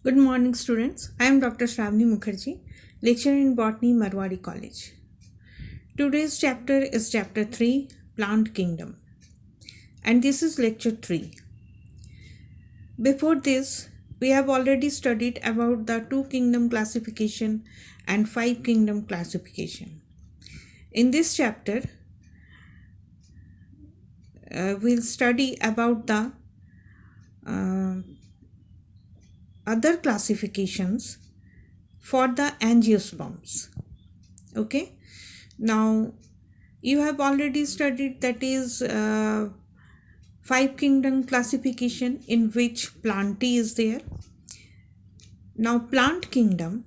Good morning, students. I am Dr. Shravani Mukherjee, lecturer in Botany, Marwari College. Today's chapter is Chapter 3, Plant Kingdom, and this is Lecture 3. Before this, we have already studied about the 2 kingdom classification and 5 kingdom classification. In this chapter, we'll study about the uh, other classifications for the angiosperms. Okay, now you have already studied that is 5 kingdom classification in which plantae is there. Now plant kingdom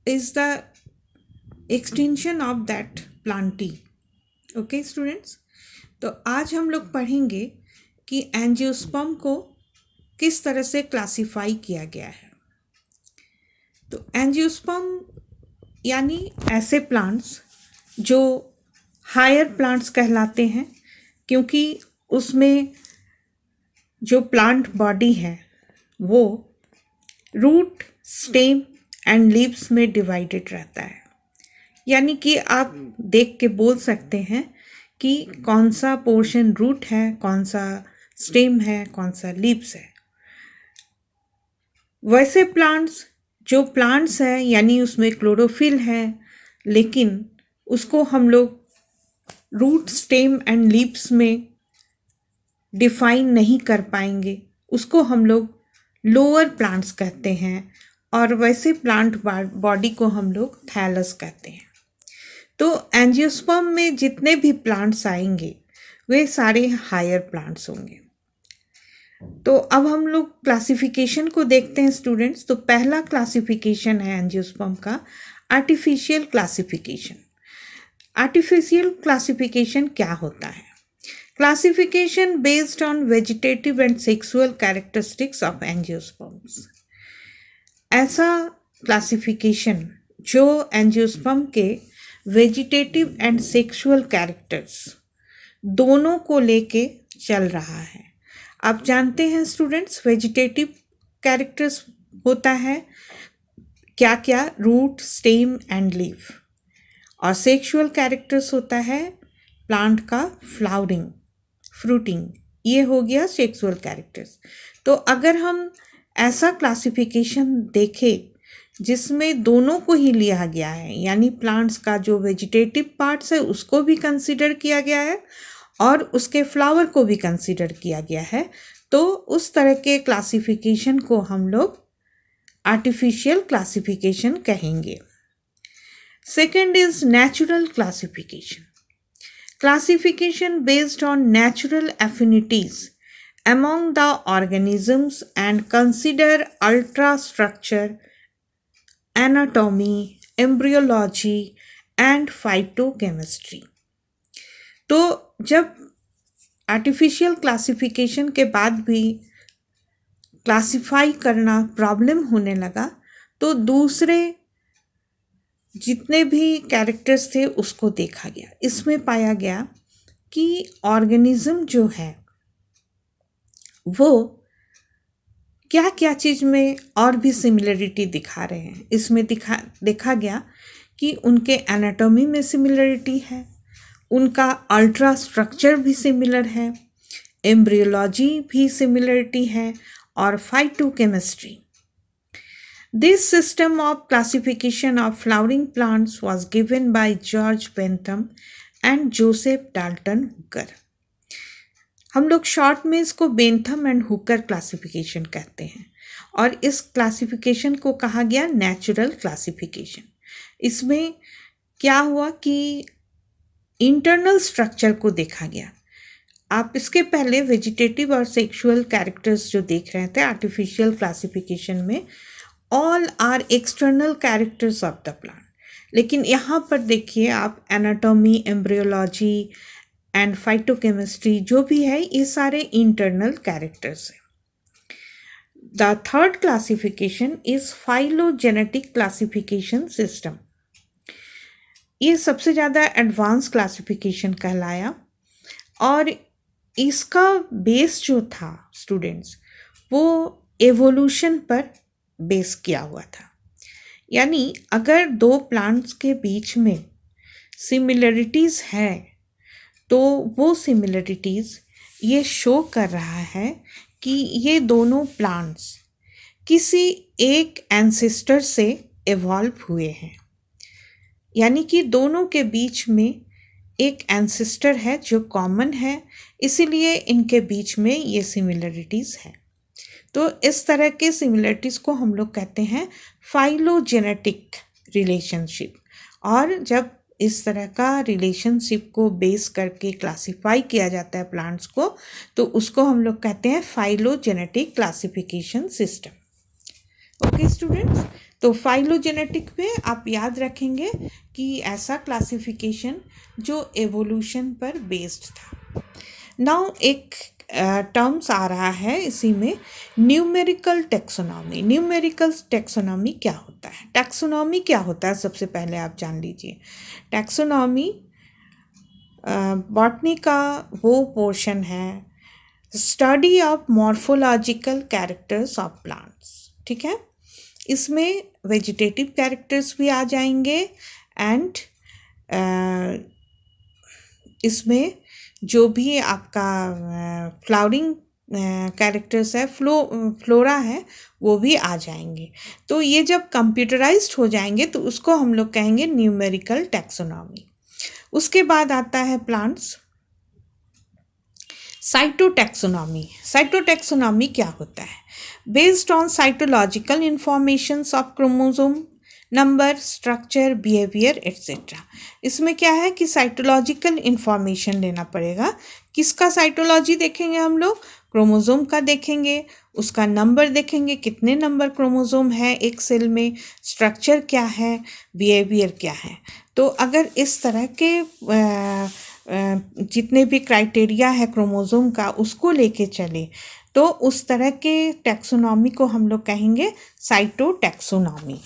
is the extension of that plantae. Okay students, तो आज हम लोग पढ़ेंगे कि angiosperm को किस तरह से क्लासिफाई किया गया है। तो एंजियोस्पर्म यानी ऐसे प्लांट्स जो हायर प्लांट्स कहलाते हैं, क्योंकि उसमें जो प्लांट बॉडी है वो रूट, स्टेम एंड लीव्स में डिवाइडेड रहता है। यानी कि आप देख के बोल सकते हैं कि कौन सा पोर्शन रूट है, कौन सा स्टेम है, कौन सा लीव्स है। वैसे प्लांट्स जो प्लांट्स है यानी उसमें क्लोरोफिल है, लेकिन उसको हम लोग रूट, स्टेम एंड लीव्स में डिफाइन नहीं कर पाएंगे, उसको हम लोग लोअर प्लांट्स कहते हैं, और वैसे प्लांट बॉडी को हम लोग थैलस कहते हैं। तो एंजियोस्पर्म में जितने भी प्लांट्स आएंगे वे सारे हायर प्लांट्स होंगे। तो अब हम लोग क्लासिफिकेशन को देखते हैं स्टूडेंट्स। तो पहला क्लासिफिकेशन है एंजियोस्पर्म का आर्टिफिशियल क्लासिफिकेशन। आर्टिफिशियल क्लासिफिकेशन क्या होता है? Classification based on vegetative and sexual characteristics of angiosperms. ऐसा क्लासिफिकेशन जो एंजियोस्पर्म के वेजिटेटिव एंड सेक्सुअल कैरेक्टर्स दोनों को लेके चल रहा है। आप जानते हैं स्टूडेंट्स, वेजिटेटिव कैरेक्टर्स होता है क्या क्या? Root, stem and leaf. और सेक्सुअल कैरेक्टर्स होता है प्लांट का फ्लावरिंग, फ्रूटिंग। ये हो गया सेक्सुअल कैरेक्टर्स। तो अगर हम ऐसा क्लासिफिकेशन देखें जिसमें दोनों को ही लिया गया है, यानी प्लांट्स का जो वेजिटेटिव पार्ट्स है उसको भी कंसीडर किया गया है और उसके फ्लावर को भी कंसीडर किया गया है, तो उस तरह के क्लासिफिकेशन को हम लोग आर्टिफिशियल क्लासिफिकेशन कहेंगे। Second is natural classification. Classification based on natural affinities among the organisms and consider ultrastructure, anatomy, embryology and phytochemistry। तो जब आर्टिफिशियल क्लासिफिकेशन के बाद भी क्लासिफाई करना प्रॉब्लम होने लगा, तो दूसरे जितने भी कैरेक्टर्स थे उसको देखा गया। इसमें पाया गया कि ऑर्गेनिज्म जो है वो क्या क्या चीज़ में और भी सिमिलरिटी दिखा रहे हैं। इसमें देखा गया कि उनके एनाटॉमी में सिमिलरिटी है, उनका अल्ट्रा स्ट्रक्चर भी सिमिलर है, एम्ब्रियोलॉजी भी सिमिलरिटी है, और phytochemistry. This system of classification of flowering plants was given by George Bentham and Joseph Dalton Hooker। हम लोग शॉर्ट में इसको बेंथम एंड हुकर क्लासिफिकेशन कहते हैं, और इस क्लासिफिकेशन को कहा गया नेचुरल क्लासिफिकेशन। इसमें क्या हुआ कि इंटरनल स्ट्रक्चर को देखा गया। आप इसके पहले वेजिटेटिव और सेक्सुअल कैरेक्टर्स जो देख रहे थे आर्टिफिशियल क्लासिफिकेशन में, all are external characters of the plant, लेकिन यहाँ पर देखिए आप एनाटॉमी, एम्ब्रियोलॉजी एंड फाइटोकेमिस्ट्री जो भी है ये सारे इंटरनल कैरेक्टर्स हैं। The third classification is phylogenetic classification system. ये सबसे ज़्यादा एडवांस क्लासिफिकेशन कहलाया, और इसका बेस जो था स्टूडेंट्स वो एवोल्यूशन पर बेस किया हुआ था। यानी अगर दो प्लांट्स के बीच में सिमिलरिटीज़ है तो वो सिमिलरिटीज़ ये शो कर रहा है कि ये दोनों प्लांट्स किसी एक एंसेस्टर से इवॉल्व हुए हैं। यानी कि दोनों के बीच में एक एंसेस्टर है जो कॉमन है, इसीलिए इनके बीच में ये सिमिलरिटीज़ है। तो इस तरह के सिमिलरिटीज़ को हम लोग कहते हैं फाइलोजेनेटिक रिलेशनशिप। और जब इस तरह का रिलेशनशिप को बेस करके क्लासिफाई किया जाता है प्लांट्स को, तो उसको हम लोग कहते हैं phylogenetic classification system. Okay students, तो फाइलोजेनेटिक में आप याद रखेंगे कि ऐसा क्लासिफिकेशन जो एवोल्यूशन पर बेस्ड था। नाउ एक टर्म्स आ रहा है इसी में, न्यूमेरिकल टेक्सोनॉमी। न्यूमेरिकल टेक्सोनॉमी क्या होता है? टैक्सोनॉमी क्या होता है सबसे पहले आप जान लीजिए। टैक्सोनॉमी बॉटनी का वो पोर्शन है, study of morphological characters of plants. ठीक है, इसमें वेजिटेटिव कैरेक्टर्स भी आ जाएंगे एंड इसमें जो भी आपका फ्लावरिंग कैरेक्टर्स है, फ्लोरा है, वो भी आ जाएंगे। तो ये जब कंप्यूटराइज्ड हो जाएंगे तो उसको हम लोग कहेंगे न्यूमेरिकल टैक्सोनॉमी। उसके बाद आता है प्लांट्स साइटोटैक्सोनॉमी। साइटोटैक्सोनॉमी क्या होता है? Based on cytological informations of chromosome number, structure, behaviour etcetera. इसमें क्या है कि साइटोलॉजिकल इंफॉर्मेशन लेना पड़ेगा। किसका साइटोलॉजी देखेंगे हम लोग? क्रोमोसोम का देखेंगे, उसका नंबर देखेंगे, कितने नंबर क्रोमोसोम है एक सेल में, स्ट्रक्चर क्या है, बिहेवियर क्या है। तो अगर इस तरह के जितने भी क्राइटेरिया है क्रोमोसोम का उसको लेके चले तो उस तरह के टैक्सोनॉमी को हम लोग कहेंगे साइटोटैक्सोनॉमी।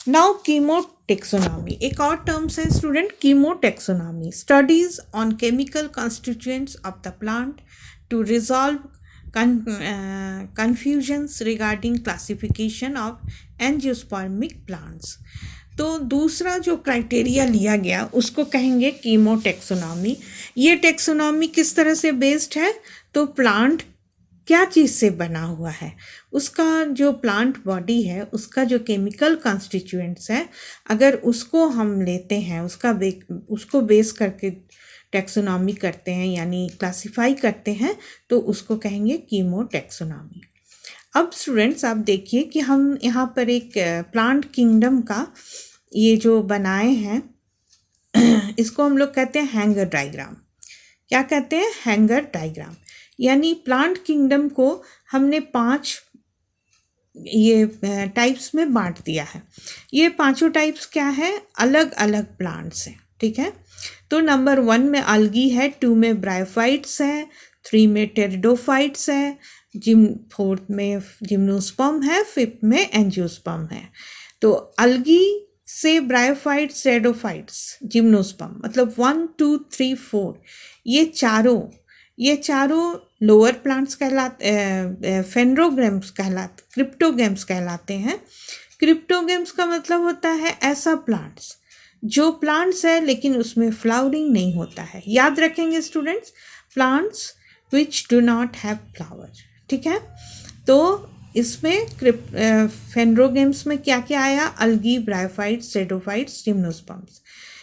नाउ कीमोटैक्सोनॉमी, एक और टर्म्स है student, chemotaxonomy. Studies on chemical constituents of the plant to resolve confusions regarding classification of angiospermic plants। तो दूसरा जो क्राइटेरिया लिया गया उसको कहेंगे कीमोटैक्सोनॉमी। ये टैक्सोनॉमी किस तरह से बेस्ड है? तो प्लांट क्या चीज़ से बना हुआ है, उसका जो प्लांट बॉडी है, उसका जो केमिकल कॉन्स्टिट्यूएंट्स है, अगर उसको हम लेते हैं, उसको बेस करके टैक्सोनॉमी करते हैं यानी क्लासिफाई करते हैं, तो उसको कहेंगे कीमोटैक्सोनॉमी। अब स्टूडेंट्स आप देखिए कि हम यहाँ पर एक प्लांट किंगडम का ये जो बनाए हैं इसको हम लोग कहते हैं हैंगर डायग्राम। क्या कहते हैं? Hanger diagram. यानी प्लांट किंगडम को हमने 5 ये टाइप्स में बांट दिया है। ये पांचों टाइप्स क्या है? अलग अलग प्लांट्स हैं। ठीक है, तो नंबर 1 में अलगी है, 2 में ब्रायोफाइट्स है, 3 में टेरिडोफाइट्स है, 4th में जिम्नोस्पर्म है, 5th में एंजियोस्पर्म है। तो अलगी से ब्रायोफाइट्स, टेरिडोफाइट्स, जिम्नोस्पर्म, मतलब 1 2 3 4 ये चारों लोअर प्लांट्स कहलाते, फेनरोगेम्स कहलाते, क्रिप्टोगेम्स कहलाते हैं। क्रिप्टोगेम्स का मतलब होता है ऐसा प्लांट्स जो प्लांट्स है लेकिन उसमें फ्लावरिंग नहीं होता है। याद रखेंगे students, plants which do not have flower. ठीक है, तो इसमें फेनरोगेम्स में क्या क्या आया? अलगी, ब्रायोफाइट्स, टेरिडोफाइट्स, जिम्नोस्पर्म्स।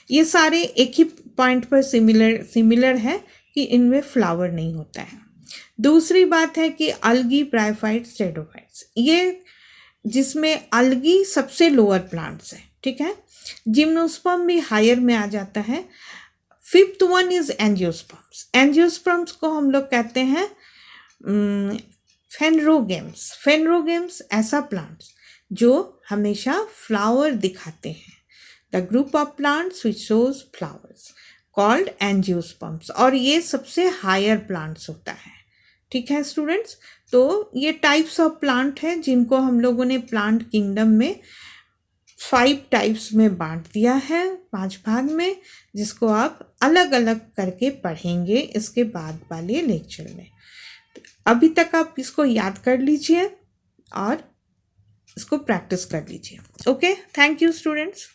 ये सारे एक ही पॉइंट पर सिमिलर है कि इनमें फ्लावर नहीं होता है। दूसरी बात है कि अलगी, ब्रायोफाइट्स, टेरिडोफाइट्स, ये जिसमें अलगी सबसे लोअर प्लांट्स है। ठीक है, जिम्नोस्पर्म भी हायर में आ जाता है। 5th one is angiosperms. Angiosperms को हम लोग कहते हैं फेनरोगेम्स। फेनरोगेम्स ऐसा प्लांट्स जो हमेशा फ्लावर दिखाते हैं। The group of plants which shows flowers called angiosperms, और ये सबसे हायर प्लांट्स होता है। ठीक है स्टूडेंट्स, तो ये टाइप्स ऑफ प्लांट हैं जिनको हम लोगों ने प्लांट किंगडम में 5 टाइप्स में बांट दिया है, 5 भाग में, जिसको आप अलग अलग करके पढ़ेंगे इसके बाद वाले लेक्चर में। अभी तक आप इसको याद कर लीजिए और इसको प्रैक्टिस कर लीजिए। Okay, thank you students.